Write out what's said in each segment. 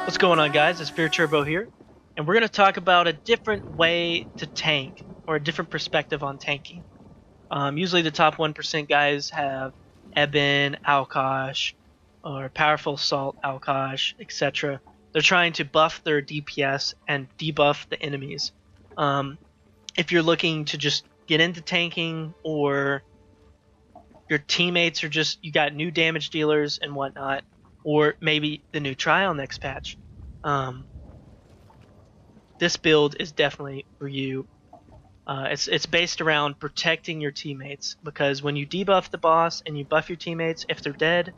What's going on, guys? It's Fear Turbo here, and we're going to talk about a different way to tank, or a different perspective on tanking. Usually the top 1% guys have Eben, Alkosh, or Powerful Assault, Alkosh, etc. They're trying to buff their DPS and debuff the enemies. If you're looking to just get into tanking, or your teammates are just, you got new damage dealers and whatnot, or maybe the new trial next patch, this build is definitely for you. It's based around protecting your teammates, because when you debuff the boss and you buff your teammates, if they're dead,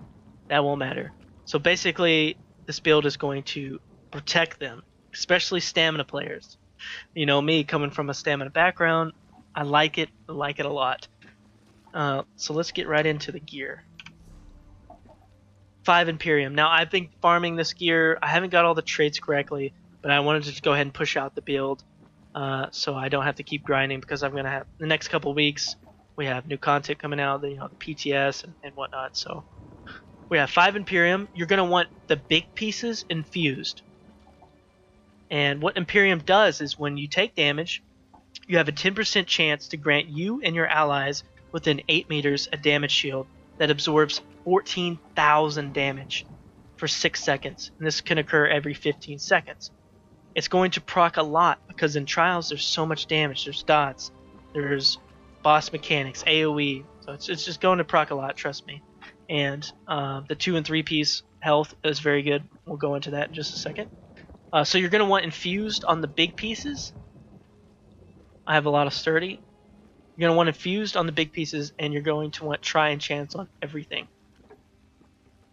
that won't matter. So basically, this build is going to protect them, especially stamina players. You know, me coming from a stamina background, I like it. I like it a lot. So let's get right into the gear. 5 Imperium. Now, I've been farming this gear. I haven't got all the traits correctly, but I wanted to just go ahead and push out the build so I don't have to keep grinding, because I'm going to have the next couple weeks, we have new content coming out, the PTS and whatnot. So we have 5 Imperium. You're going to want the big pieces infused. And what Imperium does is, when you take damage, you have a 10% chance to grant you and your allies within 8 meters a damage shield that absorbs 14,000 damage for 6 seconds. And this can occur every 15 seconds. It's going to proc a lot, because in trials there's so much damage. There's dots, there's boss mechanics, AoE. So it's just going to proc a lot, trust me. And the 2 and 3 piece health is very good. We'll go into that in just a second. So you're going to want infused on the big pieces. I have a lot of sturdy. You're going to want infused on the big pieces, and you're going to want try and chance on everything.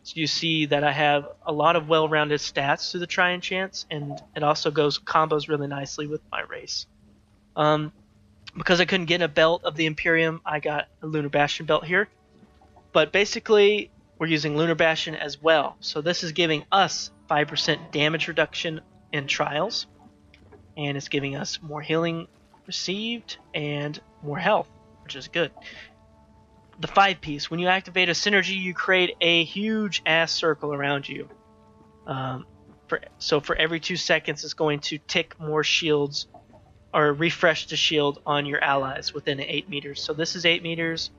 So you see that I have a lot of well-rounded stats through the try and chance, and it also combos really nicely with my race. Because I couldn't get a belt of the Imperium, I got a Lunar Bastion belt here. But basically, we're using Lunar Bastion as well. So this is giving us 5% damage reduction in trials, and it's giving us more healing received and more health, which is good. The 5 piece, when you activate a synergy, you create a huge ass circle around you. So for every 2 seconds, it's going to tick more shields, or refresh the shield on your allies within 8 meters. So this is 8 meters,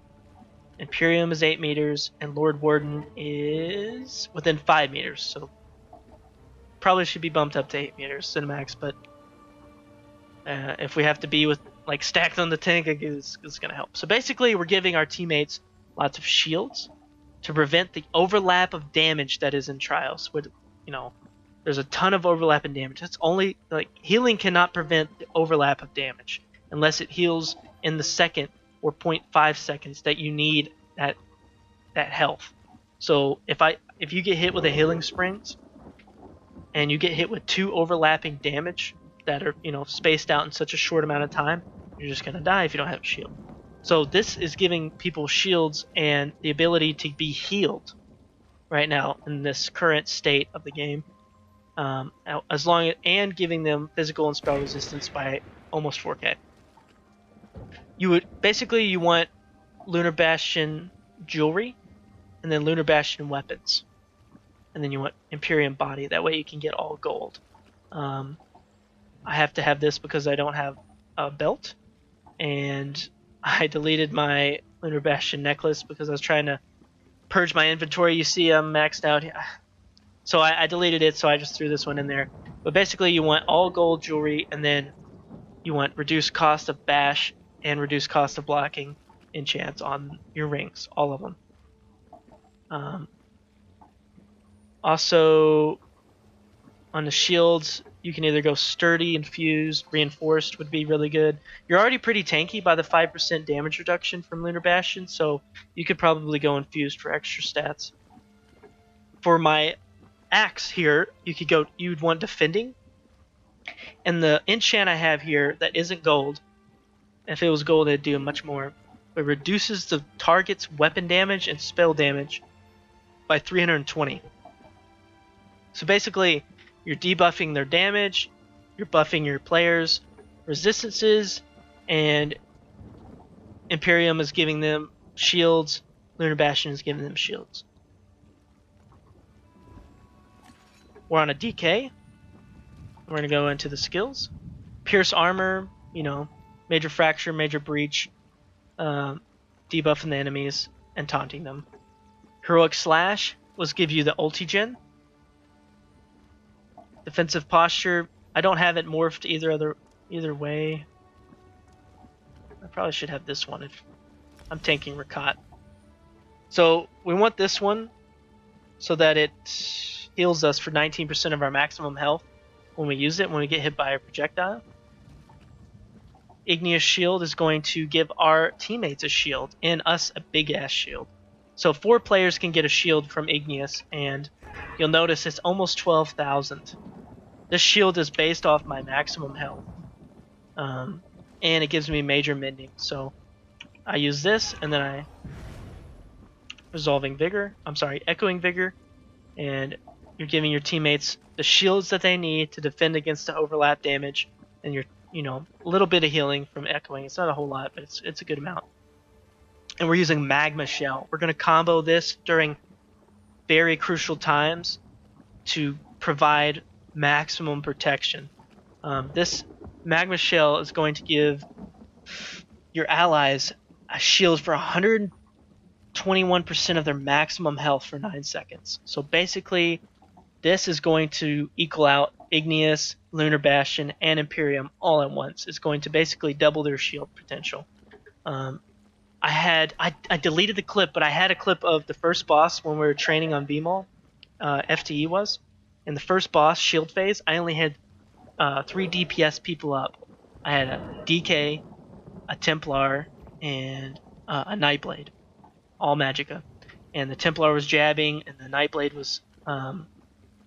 Imperium is 8 meters, and Lord Warden is within 5 meters. So probably should be bumped up to 8 meters Cinemax, but if we have to be with like stacked on the tank, it's going to help. So basically, we're giving our teammates lots of shields to prevent the overlap of damage that is in trials. With, there's a ton of overlap in damage. It's only like healing cannot prevent the overlap of damage unless it heals in the second or 0.5 seconds that you need that health. So if you get hit with a healing springs and you get hit with 2 overlapping damage that are spaced out in such a short amount of time, you're just gonna die if you don't have a shield. So this is giving people shields and the ability to be healed right now in this current state of the game, and giving them physical and spell resistance by almost 4K. You want Lunar Bastion jewelry, and then Lunar Bastion weapons, and then you want Imperium body. That way you can get all gold. I have to have this because I don't have a belt, and I deleted my Lunar Bastion necklace because I was trying to purge my inventory. You see I'm maxed out here. So I deleted it, so I just threw this one in there. But basically you want all gold jewelry, and then you want reduced cost of bash and reduced cost of blocking enchants on your rings, all of them. Also, on the shields, you can either go sturdy, infused, reinforced would be really good. You're already pretty tanky by the 5% damage reduction from Lunar Bastion, so you could probably go infused for extra stats. For my axe here, you'd want defending. And the enchant I have here that isn't gold, if it was gold it'd do much more. It reduces the target's weapon damage and spell damage by 320. So basically, you're debuffing their damage, you're buffing your players' resistances, and Imperium is giving them shields, Lunar Bastion is giving them shields. We're on a DK. We're gonna go into the skills. Pierce armor, you know, major fracture, major breach, debuffing the enemies and taunting them. Heroic slash was give you the ulti-gen. Defensive posture, I don't have it morphed either way. I probably should have this one if I'm tanking Rakat. So we want this one so that it heals us for 19% of our maximum health when we use it, when we get hit by a projectile. Igneous Shield is going to give our teammates a shield and us a big ass shield. So 4 players can get a shield from Igneous, and you'll notice it's almost 12,000. This shield is based off my maximum health. And it gives me major mending. So I use this, and then I Echoing Vigor, and you're giving your teammates the shields that they need to defend against the overlap damage, and you're, a little bit of healing from Echoing. It's not a whole lot, but it's a good amount. And we're using Magma Shell. We're going to combo this during very crucial times to provide maximum protection. This Magma Shell is going to give your allies a shield for 121% of their maximum health for 9 seconds. So basically, this is going to equal out Igneous, Lunar Bastion, and Imperium all at once. It's going to basically double their shield potential. I deleted the clip, but I had a clip of the first boss when we were training on VMAL. FTE was. In the first boss, shield phase, I only had 3 DPS people up. I had a DK, a Templar, and a Nightblade. All Magicka. And the Templar was jabbing, and the Nightblade was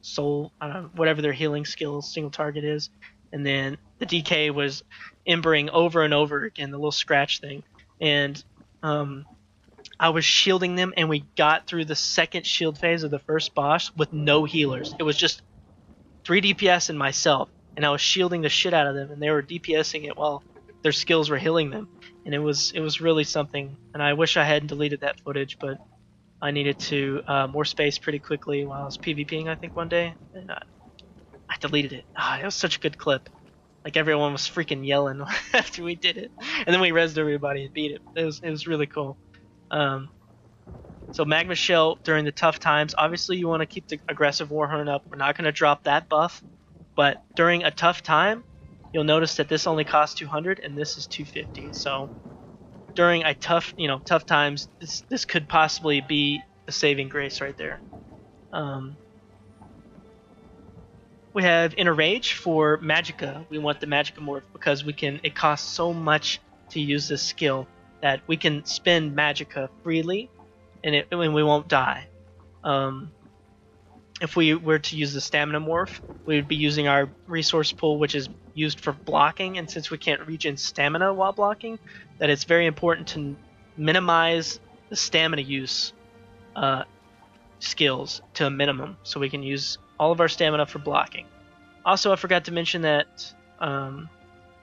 soul, whatever their healing skill single target is. And then the DK was embering over and over again, the little scratch thing. And I was shielding them, and we got through the second shield phase of the first boss with no healers. It was just 3 DPS and myself, and I was shielding the shit out of them, and they were DPSing it while their skills were healing them. And it was really something. And I wish I hadn't deleted that footage, but I needed to more space pretty quickly while I was PvPing, I think, one day, and I deleted it. It was such a good clip. Like, everyone was freaking yelling after we did it, and then we rezzed everybody and beat it. It was really cool. So Magma Shell during the tough times. Obviously, you want to keep the aggressive Warhorn up. We're not going to drop that buff, but during a tough time, you'll notice that this only costs 200 and this is 250. So during a tough times, this could possibly be a saving grace right there. We have Inner Rage for Magicka. We want the Magicka morph because it costs so much to use this skill that we can spend Magicka freely and we won't die. If we were to use the Stamina morph, we would be using our resource pool, which is used for blocking, and since we can't regen stamina while blocking, that it's very important to minimize the stamina use skills to a minimum, so we can use all of our stamina for blocking. Also, I forgot to mention that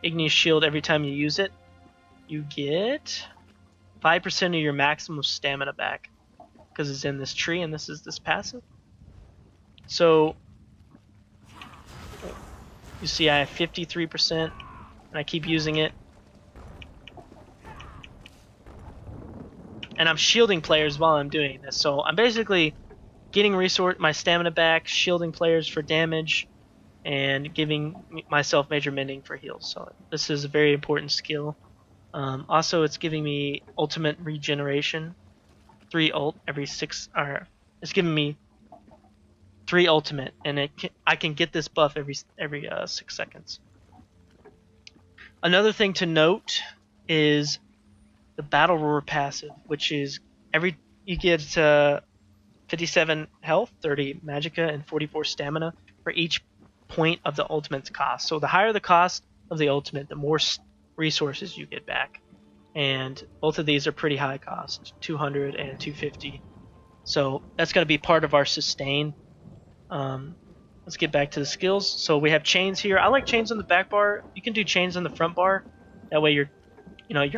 Igneous Shield, every time you use it, you get 5% of your maximum stamina back, because it's in this tree and this is this passive. So you see I have 53% and I keep using it. And I'm shielding players while I'm doing this. So I'm basically getting my stamina back, shielding players for damage, and giving myself major mending for heals. So this is a very important skill. Also, it's giving me ultimate regeneration, 3 ult every 6. Or it's giving me 3 ultimate, and I can get this buff every 6 seconds. Another thing to note is the Battle Roar passive, which is you get 57 health, 30 Magicka, and 44 stamina for each point of the ultimate's cost. So the higher the cost of the ultimate, the more resources you get back. And both of these are pretty high cost, 200 and 250. So that's going to be part of our sustain. Let's get back to the skills. So we have chains here. I like chains on the back bar. You can do chains on the front bar. That way you're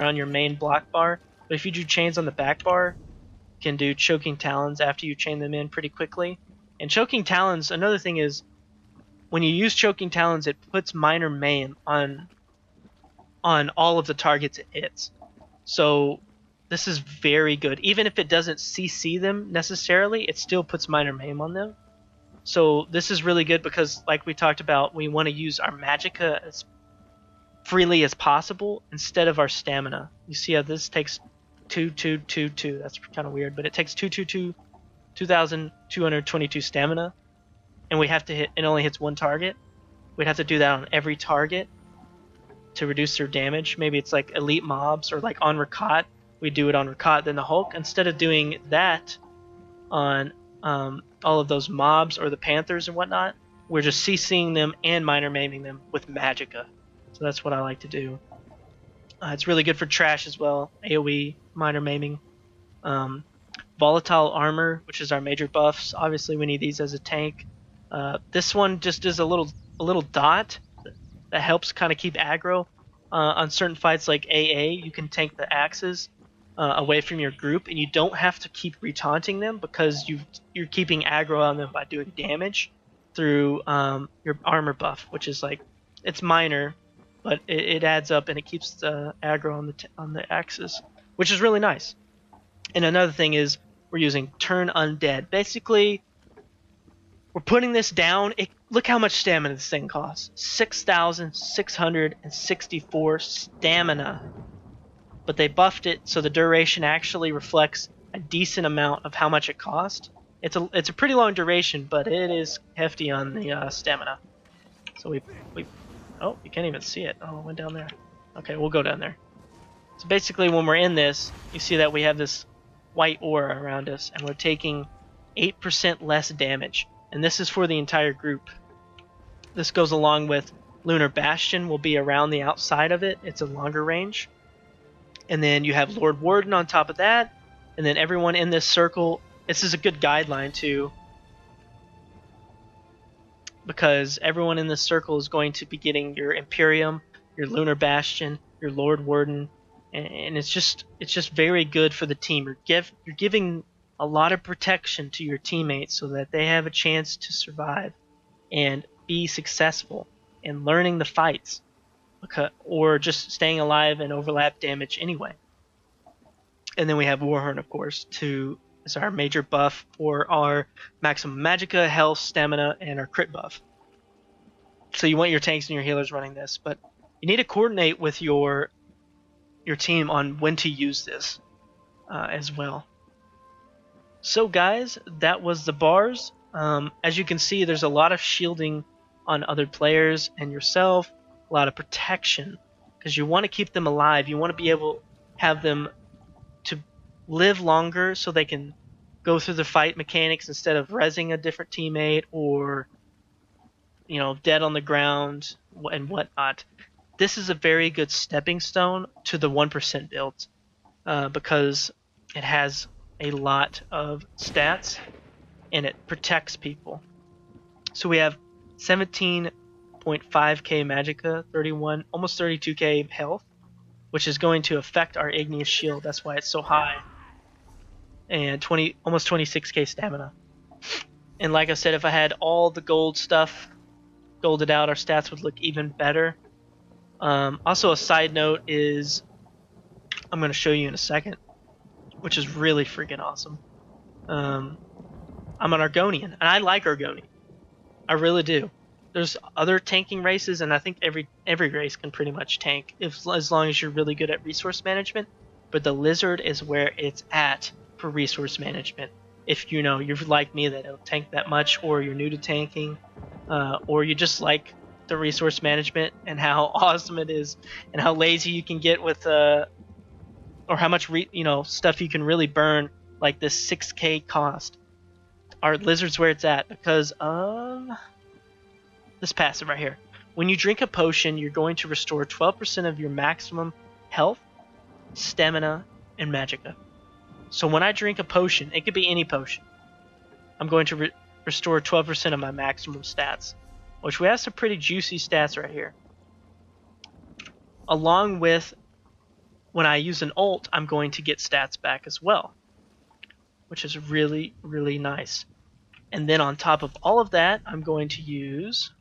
on your main block bar. But if you do chains on the back bar, you can do choking talons after you chain them in pretty quickly. And Choking Talons, another thing is, when you use Choking Talons, it puts minor maim on all of the targets it hits. So this is very good. Even if it doesn't CC them necessarily, it still puts minor maim on them. So this is really good because, like we talked about, we want to use our Magicka as freely as possible instead of our stamina. You see how this takes 2,222. That's kind of weird, but it takes 2,222 stamina, and we have to hit. It only hits one target. We'd have to do that on every target to reduce their damage. Maybe it's like elite mobs or like on Rakat. We do it on Rakat, then the Hulk. Instead of doing that on all of those mobs or the Panthers and whatnot, we're just CCing them and minor maiming them with Magicka. So that's what I like to do. It's really good for trash as well. AoE, minor maiming. Volatile armor, which is our major buffs. Obviously, we need these as a tank. This one just is a little dot that helps kind of keep aggro. On certain fights like AA, you can tank the axes away from your group, and you don't have to keep retaunting them because you're keeping aggro on them by doing damage through your armor buff, which is like, it's minor, but it adds up and it keeps the aggro on the axes, which is really nice. And another thing is we're using Turn Undead. Basically, we're putting this down. Look how much stamina this thing costs. 6,664 stamina. But they buffed it so the duration actually reflects a decent amount of how much it cost. It's a pretty long duration, but it is hefty on the stamina. So we oh, you can't even see it. Oh, it went down there. Okay, we'll go down there. So basically, when we're in this, you see that we have this white aura around us, and we're taking 8% less damage. And this is for the entire group. This goes along with Lunar Bastion will be around the outside of it. It's a longer range. And then you have Lord Warden on top of that. And then everyone in this circle. This is a good guideline too, because everyone in this circle is going to be getting your Imperium, your Lunar Bastion, your Lord Warden, and it's just very good for the team. You're giving a lot of protection to your teammates so that they have a chance to survive and be successful in learning the fights, or just staying alive and overlap damage anyway. And then we have Warhorn, of course, as our major buff for our maximum Magicka, health, stamina, and our crit buff. So you want your tanks and your healers running this, but you need to coordinate with your team on when to use this as well. So guys, that was the bars. As you can see, there's a lot of shielding on other players and yourself, a lot of protection, because you want to keep them alive. You want to be able to have them to live longer so they can go through the fight mechanics instead of rezzing a different teammate or, dead on the ground and whatnot. This is a very good stepping stone to the 1% builds because it has a lot of stats and it protects people. So we have 17.5k Magicka, 31, almost 32k health, which is going to affect our Igneous Shield. That's why it's so high. And almost 26k stamina. And like I said, if I had all the gold stuff golded out, our stats would look even better. Also, a side note is, I'm going to show you in a second, which is really freaking awesome. I'm an Argonian, and I like Argonian. I really do. There's other tanking races, and I think every race can pretty much tank as long as you're really good at resource management. But the Lizard is where it's at for resource management. If you're like me, that don't tank that much, or you're new to tanking, or you just like the resource management and how awesome it is, and how lazy you can get with, or how much stuff you can really burn, like this 6k cost. Our Lizard's where it's at because of this passive right here. When you drink a potion, you're going to restore 12% of your maximum health, stamina, and Magicka. So when I drink a potion, it could be any potion, I'm going to restore 12% of my maximum stats, which we have some pretty juicy stats right here. Along with, when I use an ult, I'm going to get stats back as well, which is really, really nice. And then on top of all of that, I'm going to use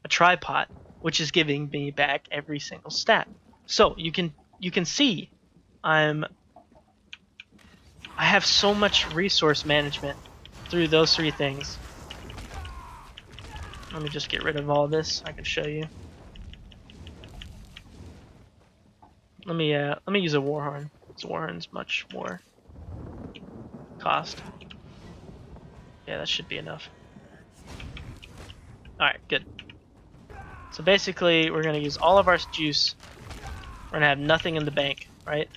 a tripod, which is giving me back every single stat. So you can see I have so much resource management through those three things. Let me just get rid of all this. I can show you. Let me use a warhorn. This warhorn's much more cost. Yeah, that should be enough. Alright, good. So basically, we're going to use all of our juice. We're going to have nothing in the bank, right?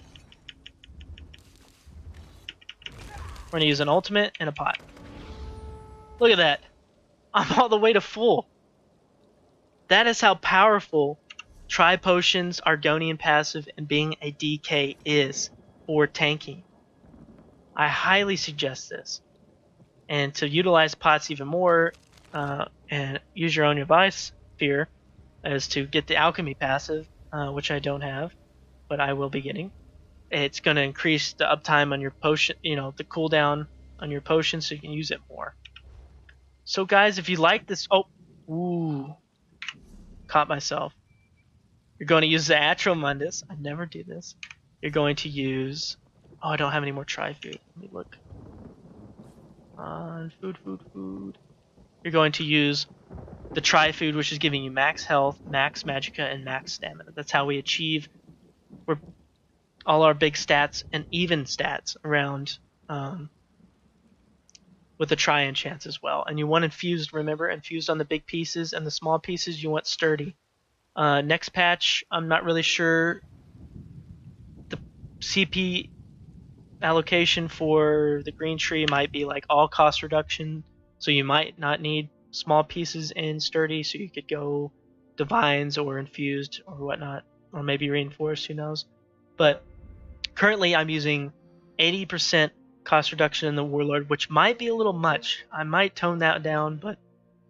We're going to use an ultimate and a pot. Look at that. I'm all the way to full. That is how powerful Tri-Potions, Argonian passive, and being a DK is for tanking. I highly suggest this. And to utilize pots even more and use your own advice, Fear, is to get the alchemy passive, which I don't have, but I will be getting. It's going to increase the uptime on your potion, the cooldown on your potion, so you can use it more. So guys, if you like this, caught myself. You're going to use the Atromundus. I never do this. You're going to use, I don't have any more tri-food. Let me look. Food. You're going to use the tri-food, which is giving you max health, max magicka, and max stamina. That's how we achieve all our big stats and even stats around with the tri-enchants as well. And you want infused, remember, infused on the big pieces, and the small pieces you want sturdy. Next patch, I'm not really sure. The CP allocation for the green tree might be like all cost reduction, so you might not need small pieces in sturdy, so you could go divines or infused or whatnot, or maybe reinforced, who knows. But currently I'm using 80% cost reduction in the warlord, which might be a little much. I might tone that down, but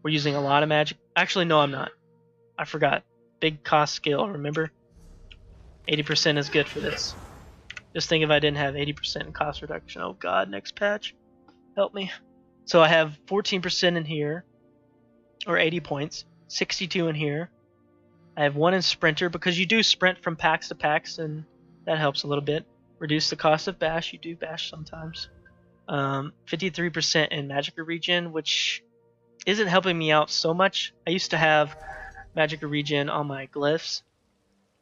we're using a lot of magic. Actually, no, I'm not. I forgot. Big cost skill, remember? 80% is good for this. Just think if I didn't have 80% cost reduction. Oh god, next patch. Help me. So I have 14% in here, or 80 points, 62 in here. I have 1 in Sprinter, because you do sprint from packs to packs, and that helps a little bit. Reduce the cost of Bash, you do Bash sometimes. 53% in Magicka Regen, which isn't helping me out so much. I used to have Magicka Regen on my glyphs,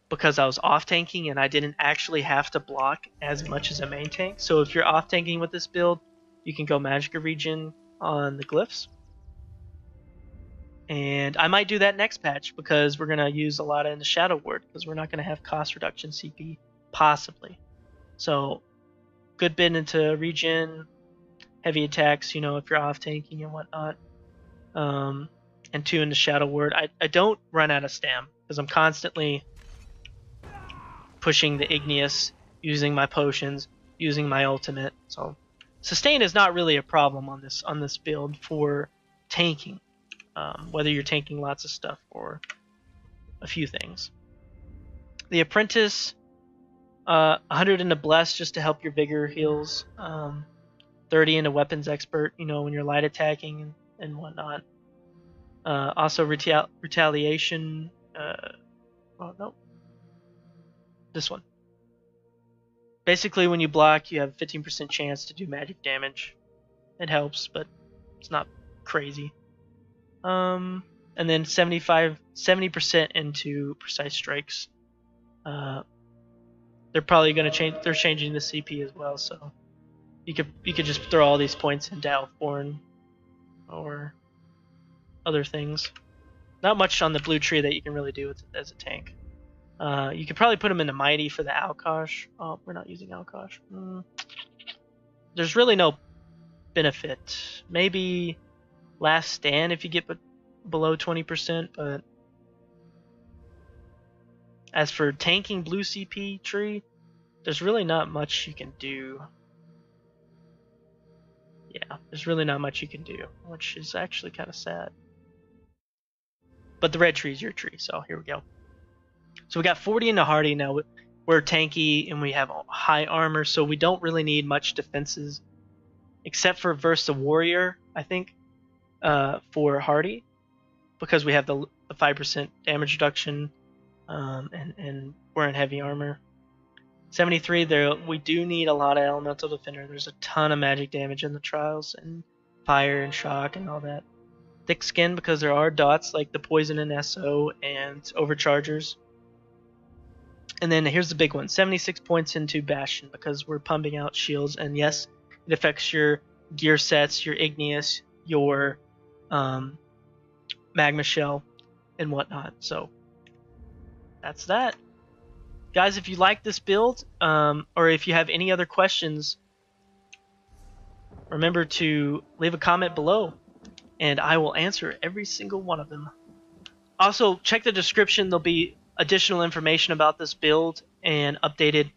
because I was off tanking and I didn't actually have to block as much as a main tank. So if you're off tanking with this build, you can go Magicka Regen on the glyphs. And I might do that next patch, because we're going to use a lot in the Shadow Ward, because we're not going to have cost reduction CP, possibly. So good bit into regen, heavy attacks, if you're off tanking and whatnot. And 2 into Shadow Ward. I don't run out of stam, because I'm constantly pushing the Igneous, using my potions, using my ultimate. So sustain is not really a problem on this build for tanking, whether you're tanking lots of stuff or a few things. The Apprentice, 100 into Bless just to help your vigor heals, 30 into Weapons Expert, when you're light attacking and whatnot. Also Retaliation, this one. Basically, when you block, you have a 15% chance to do magic damage. It helps, but it's not crazy. And then 70% into Precise Strikes. They're probably going to change. They're changing the CP as well, so you could just throw all these points into Althborn or other things. Not much on the blue tree that you can really do as a tank. You could probably put them into Mighty for the Alkosh. Oh, we're not using Alkosh. There's really no benefit. Maybe Last Stand if you get below 20%, but as for tanking blue CP tree, there's really not much you can do. Yeah, there's really not much you can do, which is actually kind of sad. But the red tree is your tree, so here we go. So we got 40 into Hardy now. We're tanky and we have high armor, so we don't really need much defenses, except for versus the warrior. I think, for Hardy, because we have the 5% damage reduction, and we're in heavy armor. 73, there we do need a lot of elemental defender. There's a ton of magic damage in the trials, and fire and shock and all that. Thick skin, because there are dots like the poison and SO and overchargers. And then here's the big one, 76 points into Bastion, because we're pumping out shields, and yes, it affects your gear sets, your igneous, your magma shell, and whatnot. So that's that. Guys, if you like this build, or if you have any other questions, remember to leave a comment below, and I will answer every single one of them. Also, check the description. There'll be additional information about this build and updated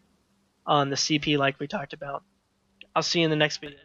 on the CP like we talked about. I'll see you in the next video.